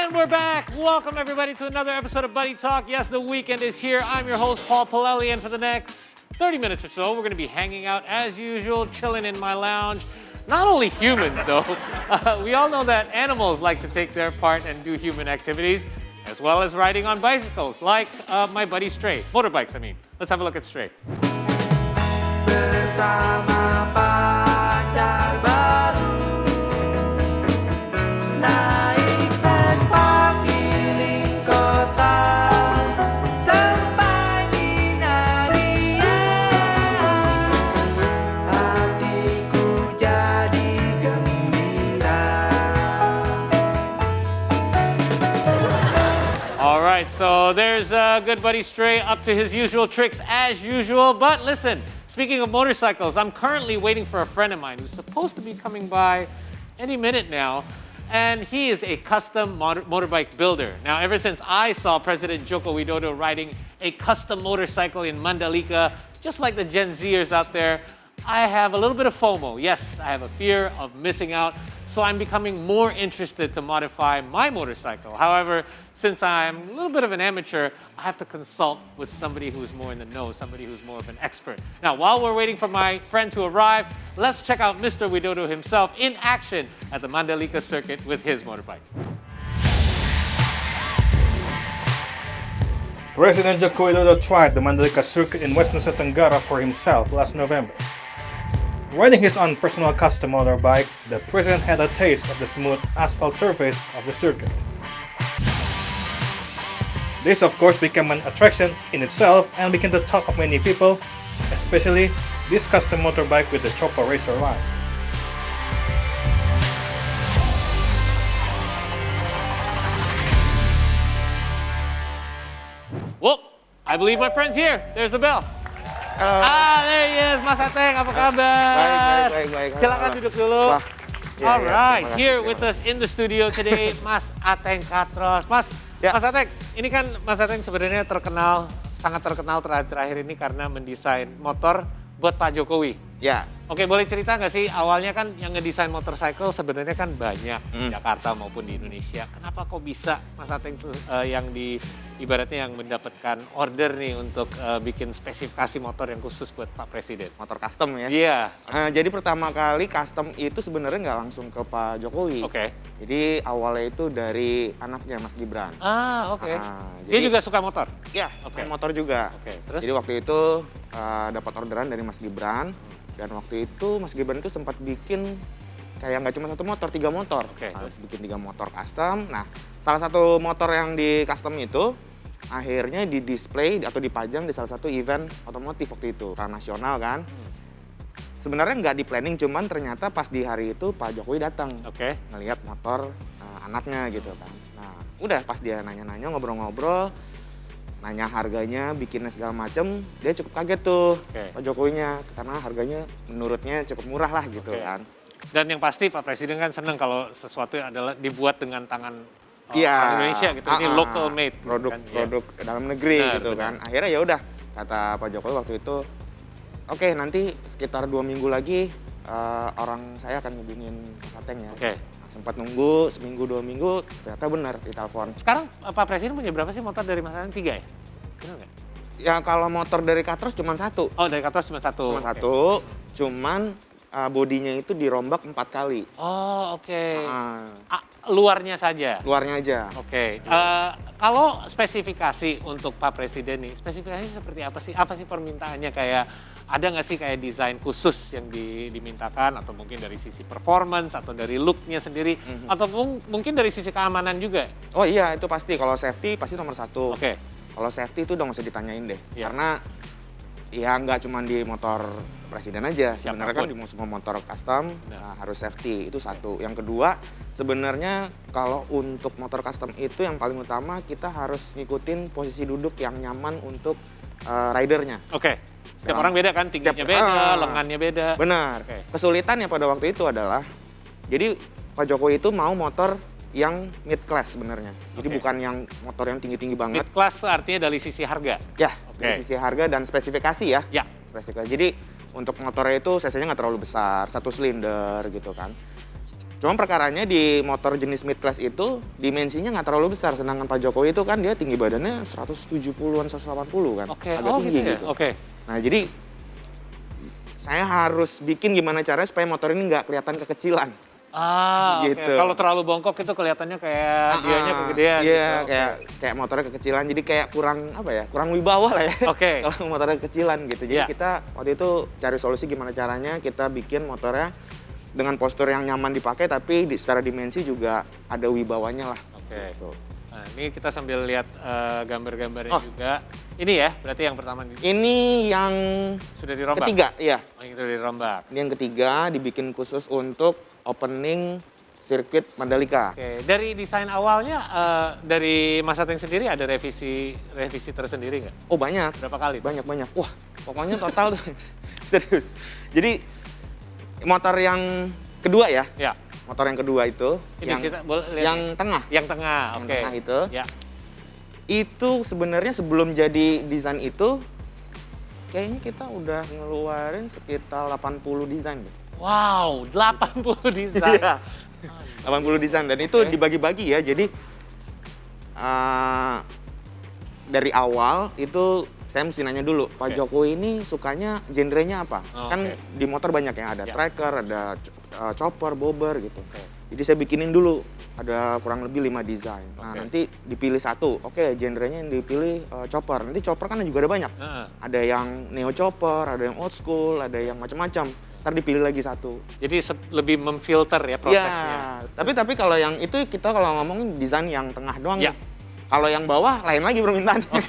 And we're back. Welcome everybody to another episode of Buddy Talk. Yes, the weekend is here. I'm your host, Paul Palelli, and for the next 30 minutes or so, we're going to be hanging out as usual, chilling in my lounge. Not only humans, though. We all know that animals like to take their part and do human activities, as well as riding on bicycles, like my buddy Stray. Motorbikes, I mean. Let's have a look at Stray. Bersama pacar baru naik Vespa keliling kota sampai di Naria hatiku jadi gembira. All right, so there's good buddy Stray up to his usual tricks as usual. But listen, speaking of motorcycles, I'm currently waiting for a friend of mine who's supposed to be coming by any minute now. And he is a custom motorbike builder. Now, ever since I saw President Joko Widodo riding a custom motorcycle in Mandalika, just like the Gen Zers out there, I have a little bit of FOMO. Yes, I have a fear of missing out. So I'm becoming more interested to modify my motorcycle. However, since I'm a little bit of an amateur, I have to consult with somebody who's more in the know, somebody who's more of an expert. Now, while we're waiting for my friend to arrive, let's check out Mr. Widodo himself in action at the Mandalika circuit with his motorbike. President Joko Widodo tried the Mandalika circuit in West Nusa Tenggara for himself last November. Riding his own personal custom motorbike, the president had a taste of the smooth asphalt surface of the circuit. This of course became an attraction in itself and became the talk of many people, especially this custom motorbike with the chopper racer line. Well, I believe my friend's here. There's the bell. There he is, Mas Ateng. Apa kabar? Baik. Silakan duduk dulu. Wah, iya, All iya, right, terima kasih, here terima with us in the studio today, Mas Ateng Katros. Mas, Ya. Mas Ateng, ini kan Mas Ateng sebenarnya sangat terkenal terakhir ini karena mendesain motor buat Pak Jokowi. Ya, Oke, boleh cerita nggak sih awalnya kan yang ngedesain motorcycle sebenarnya kan banyak di Jakarta maupun di Indonesia. Kenapa kok bisa Mas Ateng tuh yang ibaratnya yang mendapatkan order nih untuk bikin spesifikasi motor yang khusus buat Pak Presiden? motor custom ya. Iya. Jadi pertama kali custom itu sebenarnya nggak langsung ke Pak Jokowi. Oke. Jadi awalnya itu dari anaknya Mas Gibran. Oke. Dia jadi- juga suka motor? Ya, Oke. main motor juga. Oke, terus? Jadi waktu itu dapat orderan dari Mas Gibran. Dan waktu itu Mas Gibran itu sempat bikin kayak nggak cuma satu motor, 3 motor. Oke, Harus bikin 3 motor custom. Nah, salah satu motor yang di custom itu akhirnya di display atau dipajang di salah satu event otomotif waktu itu, karena nasional kan. Sebenarnya nggak di planning, cuman ternyata pas di hari itu Pak Jokowi datang Oke. ngelihat motor anaknya gitu kan. Nah, udah pas dia nanya-nanya, ngobrol-ngobrol, nanya harganya, bikinnya segala macem, dia cukup kaget tuh Oke. Pak Jokowinya karena harganya menurutnya cukup murah lah gitu Oke. kan. Dan yang pasti Pak Presiden kan seneng kalau sesuatu yang adalah dibuat dengan tangan Iya. orang Indonesia gitu. Ini local made. Produk kan? Iya. produk dalam negeri Benar, gitu benar. kan. Akhirnya ya udah kata Pak Jokowi waktu itu, oke nanti sekitar 2 minggu lagi orang saya akan ngubungin Mas Ateng ya. Oke. Nah, sempat nunggu seminggu 2 minggu ternyata benar ditelepon. Sekarang Pak Presiden punya berapa sih motor dari Mas Ateng? 3 ya? Benar nggak? Ya kalau motor dari Katros cuma satu. Oh, dari Katros cuma satu. Cuma Oke. satu, cuman bodinya itu dirombak 4 kali. Oh, oke. Ah, Luarnya saja. luarnya aja. Oke. Kalau spesifikasi untuk Pak Presiden nih, spesifikasinya seperti apa sih? Apa sih permintaannya? Kayak ada nggak sih kayak desain khusus yang dimintakan atau mungkin dari sisi performance atau dari look-nya sendiri atau mungkin dari sisi keamanan juga? Oh iya itu pasti, kalau safety pasti nomor 1. Oke. Kalau safety itu udah nggak usah ditanyain deh. Iya. Karena ya nggak cuma di motor presiden aja. Sebenarnya kan Siapapun. di semua motor custom Benar. harus safety, itu satu. Yang kedua, sebenarnya kalau untuk motor custom itu yang paling utama kita harus ngikutin posisi duduk yang nyaman untuk ridernya. Oke. Setiap Dalam- orang beda kan, tingginya setiap- beda, ah. lengannya beda. Benar. Oke. Kesulitannya pada waktu itu adalah, jadi Pak Jokowi itu mau motor yang mid class sebenarnya. Jadi Oke. bukan yang motor yang tinggi-tinggi banget. Mid class tuh artinya dari sisi harga. Ya, Oke. dari sisi harga dan spesifikasi ya. Ya. Spesifikasi. Jadi untuk motornya itu cc-nya nggak terlalu besar, 1 silinder gitu kan. Cuma perkaranya di motor jenis mid class itu dimensinya nggak terlalu besar, sedangkan Pak Jokowi itu kan dia tinggi badannya 170-an, 180 kan, Oke, agak oh tinggi gitu ya? gitu. Oke. Nah jadi saya harus bikin gimana caranya supaya motor ini nggak kelihatan kekecilan. Oke. Gitu. Kalau terlalu bongkok itu kelihatannya kayak dianya kegedean. Iya, gitu. Oke. kayak motornya kekecilan, jadi kayak kurang apa ya, kurang wibawa lah ya. Oke. Kalau motornya kekecilan gitu. Jadi Iya. kita waktu itu cari solusi gimana caranya kita bikin motornya dengan postur yang nyaman dipakai, tapi secara dimensi juga ada wibawanya lah. Oke. Gitu. Nah, ini kita sambil lihat gambar-gambarnya Oh. juga. Ini ya, berarti yang pertama Ini yang sudah dirombak. ketiga, iya. Oh, yang itu dirombak. Ini yang ketiga dibikin khusus untuk opening sirkuit Mandalika. Oke, dari desain awalnya dari Mas Ateng sendiri ada revisi tersendiri nggak? Oh banyak, Berapa kali? banyak. Wah, pokoknya total tuh serius. Jadi motor yang kedua ya, Ya. motor yang kedua itu, Ini kita boleh lihat yang tengah. yang tengah. Yang Oke. tengah itu. Ya. Itu sebenarnya sebelum jadi desain itu, kayaknya kita udah ngeluarin sekitar 80 desain deh. Wow, 80 desain. Iya, 80 desain dan itu Oke. dibagi-bagi ya. Jadi dari awal itu saya mesti nanya dulu, Pak Oke. Jokowi ini sukanya genrenya apa? Oh, Kan oke. di motor banyak ya, ada Ya. tracker, ada chopper, bobber gitu. Oke. Jadi saya bikinin dulu, ada kurang lebih 5 desain. Nah Oke. nanti dipilih satu, oke genrenya yang dipilih chopper. Nanti chopper kan juga ada banyak. Heeh. Ada yang neo chopper, ada yang old school, ada yang macam-macam. Ntar dipilih lagi satu. Jadi lebih memfilter ya prosesnya. Ya, tapi kalau yang itu kita kalau ngomongin desain yang tengah doang. Ya. nih. Kalau yang bawah lain lagi permintaannya.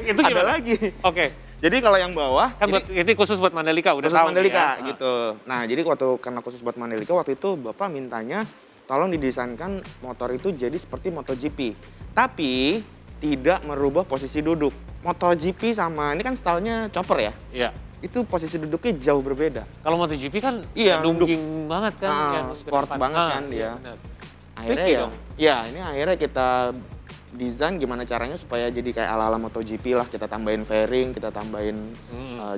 Itu Ada gimana? lagi. Oke. Jadi kalau yang bawah Kan buat, ini khusus buat Mandalika udah khusus tahu nih Mandalika ya. gitu. Nah, jadi karena khusus buat Mandalika waktu itu Bapak mintanya tolong didesainkan motor itu jadi seperti MotoGP. Tapi tidak merubah posisi duduk. MotoGP sama ini kan stylenya chopper ya. Iya. Itu posisi duduknya jauh berbeda. Kalau MotoGP kan Iya, nungging banget kan. Ah, yang ke sport depan. banget kan iya, dia. benar. Akhirnya Tricky ya, dong. ya ini akhirnya kita desain gimana caranya supaya jadi kayak ala-ala MotoGP lah. Kita tambahin fairing, kita tambahin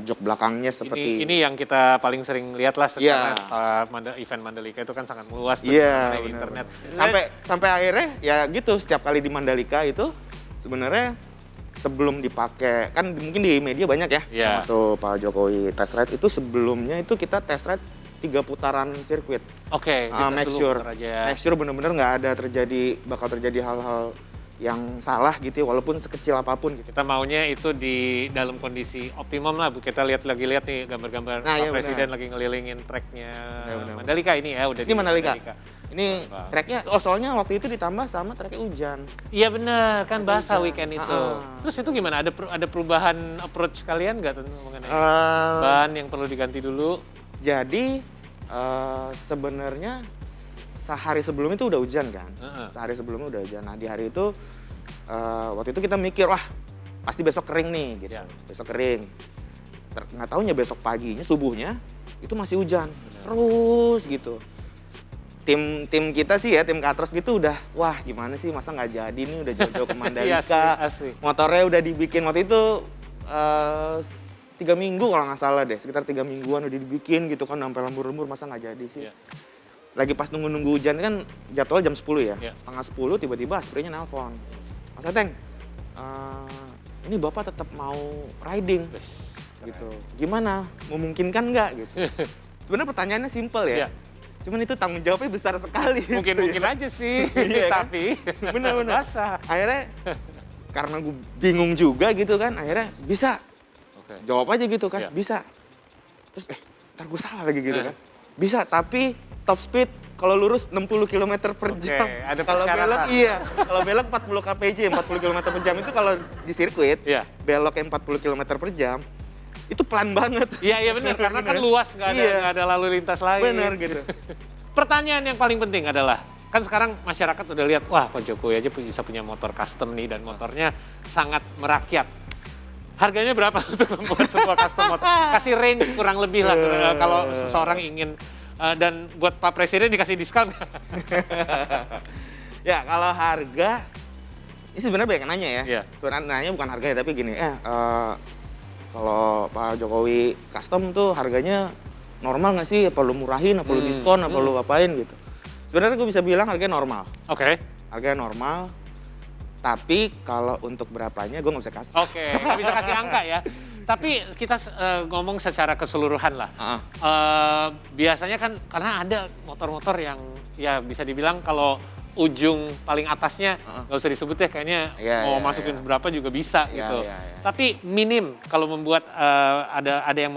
jok belakangnya seperti Ini yang kita paling sering lihat lah Iya. sekarang event Mandalika itu kan sangat meluas tuh Iya, di benar. internet. Sampai akhirnya ya gitu setiap kali di Mandalika itu sebenarnya sebelum dipakai kan mungkin di media banyak ya Iya. waktu Pak Jokowi test ride itu sebelumnya itu kita test ride 3 putaran sirkuit. Oke, Make dulu sure, bentar aja. make sure bener-bener nggak ada bakal terjadi hal-hal yang salah gitu ya, walaupun sekecil apapun gitu. Kita maunya itu di dalam kondisi optimum lah, Bu. Kita lihat nih gambar-gambar Nah, Pak iya, Presiden benar. lagi ngelilingin tracknya Benar. Mandalika ini ya, udah Ini di Mandalika. Ini Wah. tracknya, soalnya waktu itu ditambah sama tracknya hujan. Iya benar, kan basah hujan. weekend itu. Ah. Terus itu gimana? Ada perubahan approach kalian nggak mengenai Eh, ban yang perlu diganti dulu? Jadi sebenarnya sehari sebelum itu udah hujan kan. Heeh. Sehari sebelumnya udah hujan. Nah di hari itu waktu itu kita mikir wah pasti besok kering nih gitu. Ya. Besok kering. Nggak taunya besok paginya subuhnya itu masih hujan terus gitu. Tim kita sih ya tim Katros gitu udah wah gimana sih masa nggak jadi nih udah jauh-jauh ke Iya, Mandalika. asli. Motornya udah dibikin waktu itu 3 minggu kalau nggak salah deh, sekitar 3 mingguan udah dibikin gitu kan sampai lembur-lembur masa nggak jadi sih. Iya. Lagi pas nunggu hujan kan jadwal jam 10 ya, Iya. setengah 10 tiba-tiba spraynya nelpon. Mas Ateng, ini Bapak tetap mau riding Wes, gitu. Gimana? Memungkinkan nggak gitu? Sebenarnya pertanyaannya simpel ya. Iya. Cuman itu tanggung jawabnya besar sekali. Mungkin aja sih, Iya kan? tapi Bener-bener. basah. Akhirnya karena gue bingung juga gitu kan, akhirnya bisa. Oke. Jawab aja gitu kan, Iya. bisa. Terus ntar gue salah lagi gitu Eh. kan. Bisa, tapi top speed kalau lurus 60 km per Oke, jam. ada Kalau persyaratan. belok iya, kalau belok 40 kpj, 40 km per jam itu kalau di sirkuit, Iya. beloknya 40 km per jam, itu pelan banget. Iya benar, karena kan Bener. luas, nggak Iya. ada lalu lintas lain. Bener gitu. Pertanyaan yang paling penting adalah, kan sekarang masyarakat udah lihat, wah Pak Jokowi aja bisa punya motor custom nih, dan motornya sangat merakyat. Harganya berapa untuk membuat sebuah custom motor? Kasih range kurang lebih lah, kalau seseorang ingin, dan buat Pak Presiden dikasih diskon nggak? Ya kalau harga, ini sebenarnya banyak yang nanya ya. Iya. Sebenarnya nanya bukan harganya, tapi gini, kalau Pak Jokowi custom tuh harganya normal nggak sih? Apa lu murahin, apa lu diskon, apa lu apain gitu. Sebenarnya gue bisa bilang harganya normal. Oke. Harganya normal, tapi kalau untuk berapanya gue nggak bisa kasih. Oke, nggak bisa kasih angka ya. Tapi kita ngomong secara keseluruhan lah. Heeh. Biasanya kan karena ada motor-motor yang ya bisa dibilang kalau ujung paling atasnya nggak usah disebut deh, kayaknya Iya, mau iya, masukin iya. berapa juga bisa Iya, gitu. iya, iya. Tapi minim kalau membuat ada yang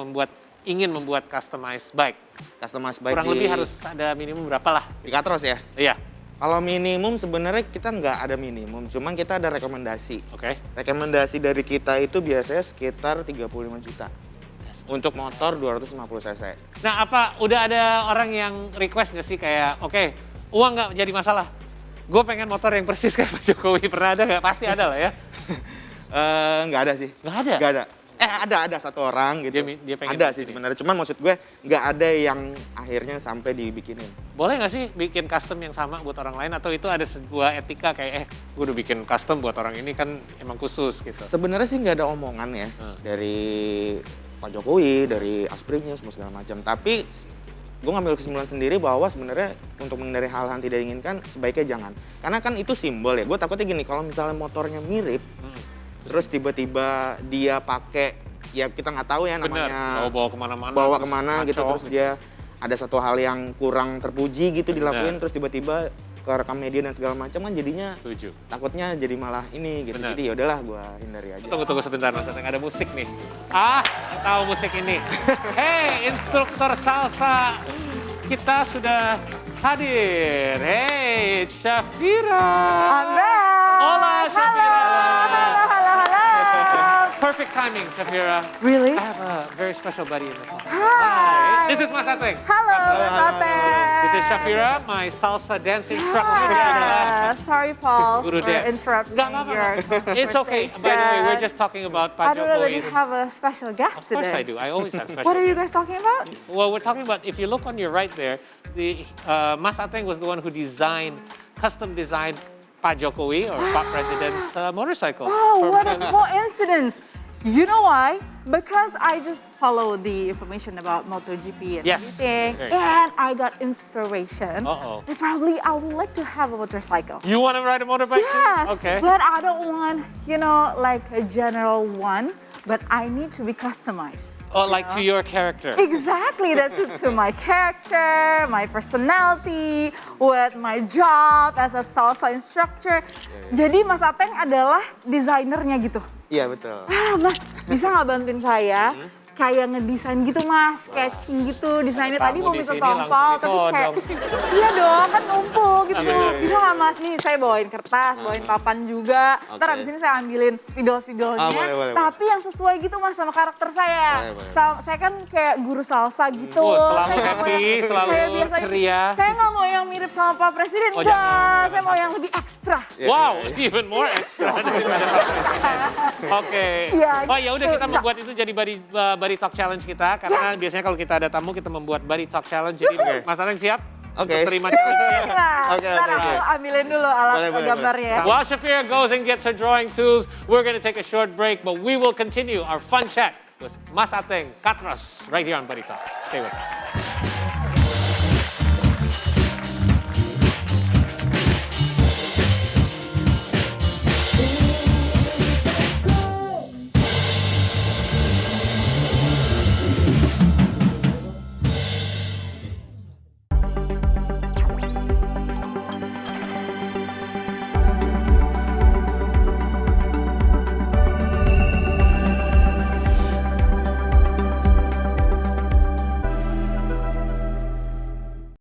ingin membuat customized bike. Customized bike Kurang di, lebih harus ada minimum berapa lah? di Katros ya. Iya, Kalau minimum sebenarnya kita nggak ada minimum, cuman kita ada rekomendasi. oke. Rekomendasi dari kita itu biasanya sekitar 35 juta. Untuk motor 250 cc. Nah, apa udah ada orang yang request nggak sih kayak, oke, uang nggak jadi masalah. Gue pengen motor yang persis kayak Pak Jokowi. Pernah ada nggak? Pasti ada lah ya. Nggak ada sih. Nggak ada? Nggak ada. Ada satu orang gitu. Dia pengen ada sih begini. sebenarnya. Cuman maksud gue nggak ada yang akhirnya sampai dibikinin. Boleh nggak sih bikin custom yang sama buat orang lain? Atau itu ada sebuah etika kayak, gue udah bikin custom buat orang ini kan emang khusus gitu. Sebenarnya sih nggak ada omongan ya dari Pak Jokowi, dari Asprinya, semua segala macam. Tapi gue ngambil kesimpulan sendiri bahwa sebenarnya untuk menghindari hal-hal yang tidak diinginkan sebaiknya jangan. Karena kan itu simbol ya. Gue takutnya gini, kalau misalnya motornya mirip, terus tiba-tiba dia pakai, ya kita nggak tahu ya Bener, namanya. bawa kemana-mana. Bawa terus kemana gitu, ngaco terus dia ada satu hal yang kurang terpuji gitu dilakuin, Bener. terus tiba-tiba ke rekam media dan segala macam kan jadinya Setuju. takutnya jadi malah ini gitu. Bener. Jadi ya udahlah gue hindari aja. Tunggu sebentar, Mas Ateng, ada musik nih. Tahu musik ini. Hey, instruktur salsa, kita sudah hadir. Hey, Shafira. I'm back. Hola, Shafira. Halo. Perfect timing, Shafira. Really? I have a very special buddy in the song. Hi. This is Mas Ateng. Halo, Mas Ateng. This is Shafira, my salsa dance instructor. Dia adalah Sorry, Paul, Guru for dance. interrupting Nggak apa-apa. your It's okay. By the way, we're just talking about Pak I don't know that you Jokowi. have a special guest Of course today. I do. I always have special. What are you guys talking about? Well, we're talking about, if you look on your right there, the Mas Ateng was the one who custom designed Pak Jokowi or Pak President's motorcycle. Oh, For- what a coincidence. You know why? Because I just follow the information about MotoGP and Yes. everything, Okay. and I got inspiration. Uh-oh. That probably I would like to have a motorcycle. You want to ride a motorbike Yes, too? Okay. but I don't want, like a general one, but I need to be customized. Oh, like to your character. Exactly, that's it to my character, my personality, with my job as a salsa instructor. Jadi Mas Ateng adalah desainernya gitu. Iya betul. Mas, bisa nggak bantuin saya? Kayak ngedesain gitu Mas, sketching gitu. Desainnya tadi Kamu mau di minta sini tompel, langsung tapi kayak, ditodong. iya dong kan numpuk gitu. Bener. Bisa nggak Mas? Nih saya bawain kertas, bawain papan juga. Ntar Oke. abis ini saya ambilin spidol-spidolnya. Boleh. Tapi yang sesuai gitu Mas sama karakter saya. Boleh. Saya kan kayak guru salsa gitu. Oh, selalu Saya nggak mau happy, yang- selalu kayak biasanya. ceria. Saya nggak mau yang mirip sama Pak Presiden, Oh, enggak. jangan. Saya mau yang lebih ekstra. Wow, even more extra daripada Pak Presiden. Oke. Iya, Oh ya udah gitu. kita membuat itu jadi body talk challenge kita karena biasanya kalau kita ada tamu kita membuat body talk challenge. Jadi Oke. Mas Ateng siap? Oke. Untuk terima challenge-nya. Nah, Oke, ntar oke. aku ambilin dulu alat Boleh. gambarnya. While Shafira goes and gets her drawing tools, we're going to take a short break, but we will continue our fun chat with Mas Ateng Katros right here on Buddy Talk. Stay with us.